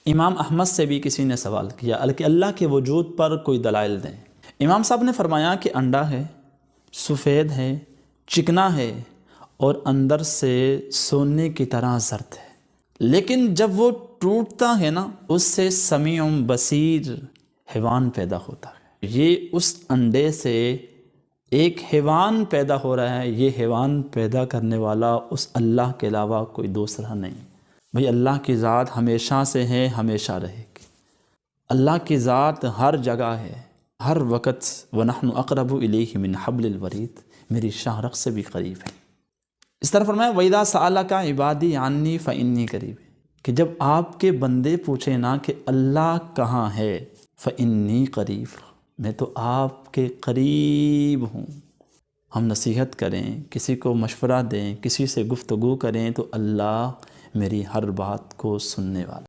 इमाम अहमद से भी किसी ने सवाल किया कि अल्लाह के वजूद पर कोई दलाइल दें। इमाम साहब ने फरमाया कि अंडा है, सफ़ेद है, चिकना है और अंदर से सोने की तरह जर्द है, लेकिन जब वो टूटता है ना, उससे समीउम बसीर हैवान पैदा होता है। ये उस अंडे से एक हैवान पैदा हो रहा है। ये हैवान पैदा करने वाला उस अल्लाह के अलावा कोई दूसरा नहीं। भाई अल्लाह की ज़ात हमेशा से है, हमेशा रहेगी। अल्लाह की ज़ात हर जगह है, हर वक़्त। वनहनु अक़रबु इलैहि मिन हब्लिल वरीद, मेरी शाहरग से भी करीब है। इस तरह फरमाया वइदा सअलका इबादी अन्नी फ़इन्नी करीब, कि जब आपके बंदे पूछे ना कि अल्लाह कहाँ है, फ़इन्नी करीब, मैं तो आपके करीब हूँ। हम नसीहत करें, किसी को मशवरा दें, किसी से गुफ्तगू करें तो अल्लाह मेरी हर बात को सुनने वाला।